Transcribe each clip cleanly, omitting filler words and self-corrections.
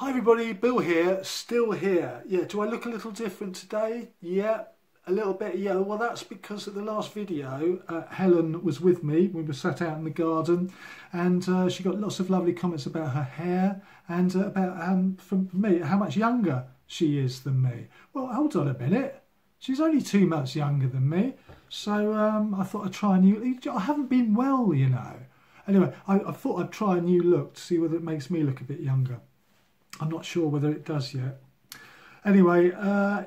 Hi everybody, Bill here, still here. Yeah, do I look a little different today? Yeah, a little bit, yeah. Well, that's because at the last video, Helen was with me. We were sat out in the garden and she got lots of lovely comments about her hair and about, from me, how much younger she is than me. Well, hold on a minute. She's only 2 months younger than me. So I thought I'd try a new... I haven't been well, you know. Anyway, I thought I'd try a new look to see whether it makes me look a bit younger. I'm not sure whether it does yet. Anyway,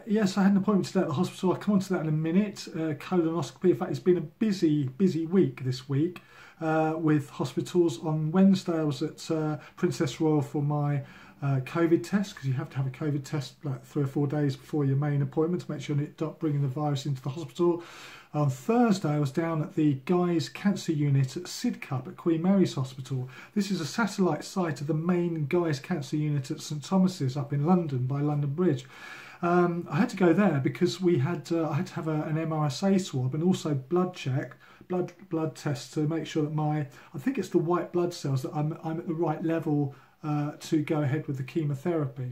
yes, I had an appointment today at the hospital. I'll come on to that in a minute. Colonoscopy. In fact, it's been a busy week this week with hospitals. On Wednesday, I was at Princess Royal for my COVID test, because you have to have a COVID test like 3 or 4 days before your main appointment to make sure you're not bringing the virus into the hospital. On Thursday, I was down at the Guy's Cancer Unit at Sidcup at Queen Mary's Hospital. This is a satellite site of the main Guy's Cancer Unit at St Thomas's up in London by London Bridge. I had to go there because I had to have an MRSA swab and also blood test to make sure that I think it's the white blood cells, that I'm at the right level to go ahead with the chemotherapy.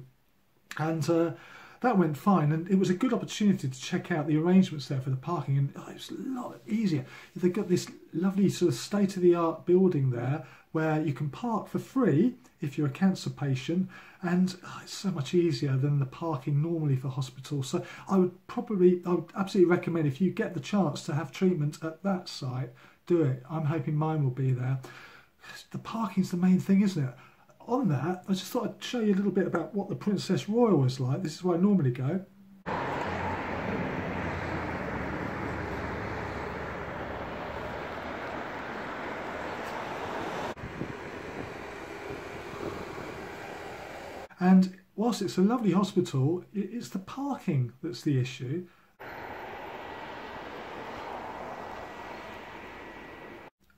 And that went fine, and it was a good opportunity to check out the arrangements there for the parking, and it was a lot easier. They've got this lovely sort of state-of-the-art building there where you can park for free if you're a cancer patient, and it's so much easier than the parking normally for hospitals. So I would absolutely recommend, if you get the chance to have treatment at that site, do it. I'm hoping mine will be there. The parking's the main thing, isn't it? On that, I just thought I'd show you a little bit about what the Princess Royal was like. This is where I normally go. And whilst it's a lovely hospital, it's the parking that's the issue.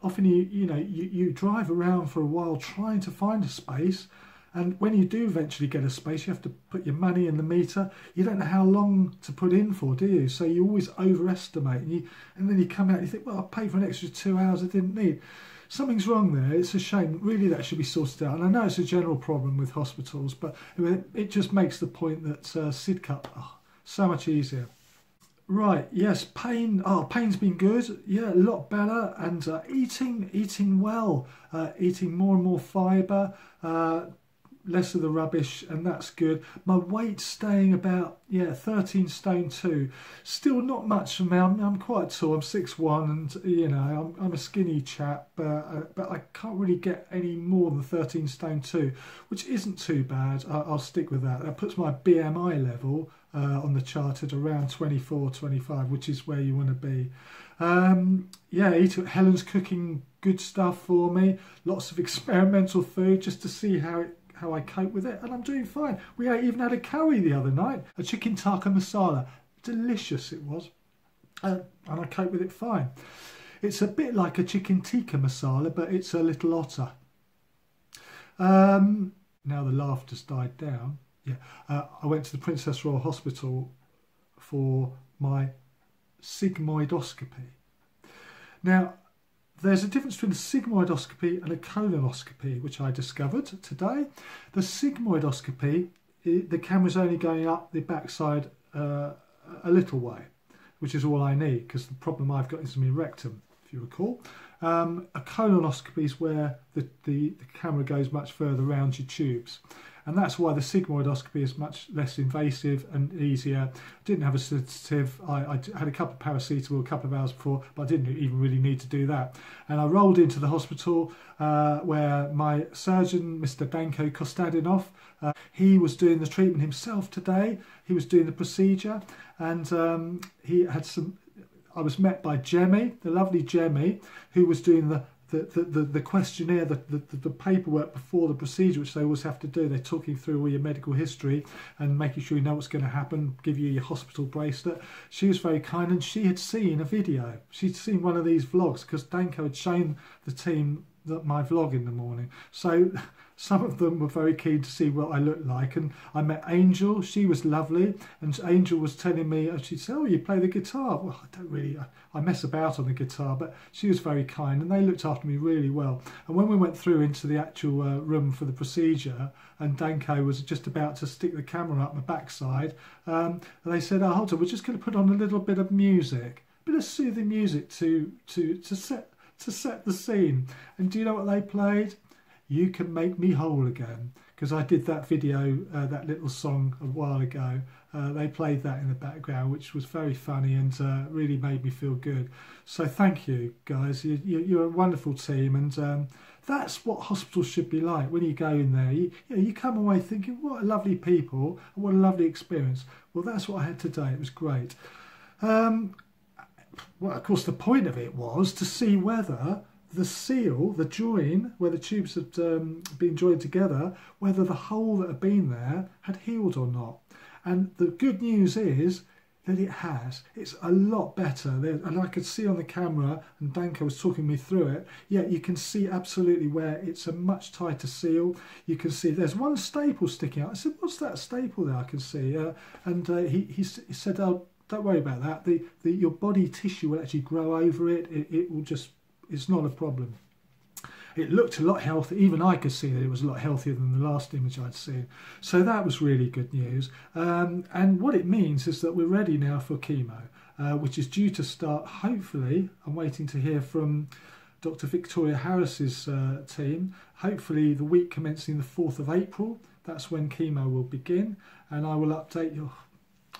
Often you drive around for a while trying to find a space, and when you do eventually get a space, you have to put your money in the meter. You don't know how long to put in for, do you? So you always overestimate, and then you come out and you think, well, I paid for an extra 2 hours I didn't need. Something's wrong there. It's a shame. Really, that should be sorted out. And I know it's a general problem with hospitals, but it just makes the point that Sidcup, so much easier. Right, yes, pain's been good, yeah, a lot better, and eating well, eating more and more fibre, less of the rubbish, and that's good. My weight's staying about, 13 stone 2. Still not much for me. I'm quite tall. I'm 6'1", and I'm a skinny chap, but I can't really get any more than 13 stone 2, which isn't too bad. I'll stick with that. That puts my BMI level on the chart at around 24, 25, which is where you want to be. Helen's cooking good stuff for me. Lots of experimental food just to see how I cope with it, and I'm doing fine. We even had a curry the other night, a chicken tikka masala. Delicious it was, and I cope with it fine. It's a bit like a chicken tikka masala, but it's a little hotter. Now the laughter's died down. I went to the Princess Royal Hospital for my sigmoidoscopy. Now, there's a difference between a sigmoidoscopy and a colonoscopy, which I discovered today. The sigmoidoscopy, the camera's only going up the backside a little way, which is all I need, because the problem I've got is my rectum, if you recall. A colonoscopy is where the camera goes much further around your tubes. And that's why the sigmoidoscopy is much less invasive and easier. I didn't have a sedative. I had a couple of paracetamol a couple of hours before, but I didn't even really need to do that. And I rolled into the hospital where my surgeon, Mr. Danko Kostadinov, he was doing the treatment himself today. He was doing the procedure, and he had some... I was met by Jemmy, the lovely Jemmy, who was doing the questionnaire, the paperwork before the procedure, which they always have to do. They're talking through all your medical history and making sure you know what's going to happen, give you your hospital bracelet. She was very kind, and she had seen a video. She'd seen one of these vlogs because Danko had shown the team my vlog in the morning. So some of them were very keen to see what I looked like. And I met Angel, she was lovely, and Angel was telling me, she said, oh, you play the guitar? Well, I don't really, I mess about on the guitar, but she was very kind and they looked after me really well. And when we went through into the actual room for the procedure, and Danko was just about to stick the camera up my backside, they said, oh, hold on, we're just going to put on a little bit of music, a bit of soothing music to set the scene. And do you know what they played? You Can Make Me Whole Again, because I did that video, that little song a while ago. They played that in the background, which was very funny and really made me feel good. So thank you, guys. You're a wonderful team, and that's what hospitals should be like. When you go in there, you come away thinking, what a lovely people and what a lovely experience. Well, that's what I had today. It was great. Well, of course, the point of it was to see whether the seal, the join, where the tubes had been joined together, whether the hole that had been there had healed or not. And the good news is that it has. It's a lot better. And I could see on the camera, and Danko was talking me through it, yeah, you can see absolutely where it's a much tighter seal. You can see there's one staple sticking out. I said, what's that staple there I can see? And he said, oh, don't worry about that. Your body tissue will actually grow over it. It will just, it's not a problem. It looked a lot healthy. Even I could see that it was a lot healthier than the last image I'd seen. So that was really good news. And what it means is that we're ready now for chemo, which is due to start, hopefully, I'm waiting to hear from Dr. Victoria Harris's team, hopefully the week commencing the 4th of April. That's when chemo will begin. And I will update you.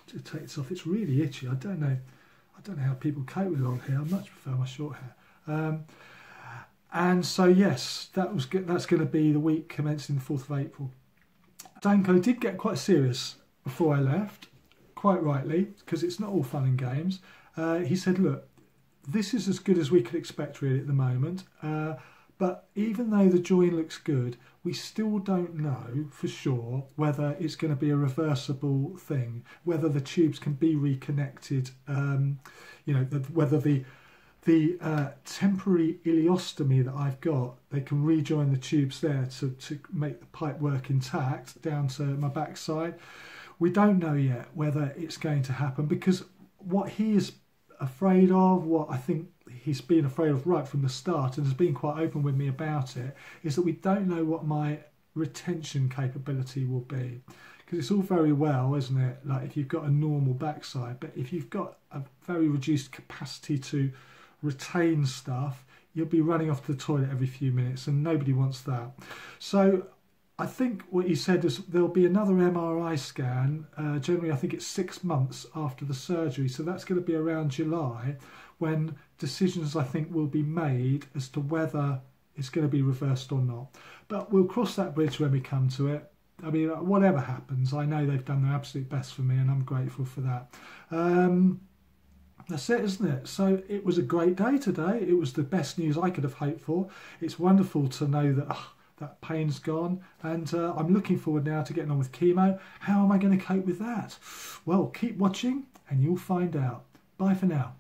To take this off, it's really itchy. I don't know how people cope with long hair. I much prefer my short hair. And so yes, that's going to be the week commencing the 4th of April. Danko did get quite serious before I left, quite rightly, because it's not all fun and games. He said, look, this is as good as we could expect really at the moment, but even though the join looks good, we still don't know for sure whether it's going to be a reversible thing, whether the tubes can be reconnected, whether the temporary ileostomy that I've got, they can rejoin the tubes there to make the pipe work intact down to my backside. We don't know yet whether it's going to happen, because what he is afraid of, what I think he's been afraid of right from the start and has been quite open with me about it, is that we don't know what my retention capability will be. Because it's all very well, isn't it, like if you've got a normal backside, but if you've got a very reduced capacity to retain stuff, you'll be running off to the toilet every few minutes, and nobody wants that. So I think what he said is there'll be another MRI scan, generally I think it's 6 months after the surgery, so that's going to be around July, when decisions I think will be made as to whether it's going to be reversed or not. But we'll cross that bridge when we come to it. I mean, whatever happens, I know they've done their absolute best for me, and I'm grateful for that. That's it, isn't it? So it was a great day today. It was the best news I could have hoped for. It's wonderful to know that that pain's gone, and I'm looking forward now to getting on with chemo. How am I going to cope with that? Well, keep watching and you'll find out. Bye for now.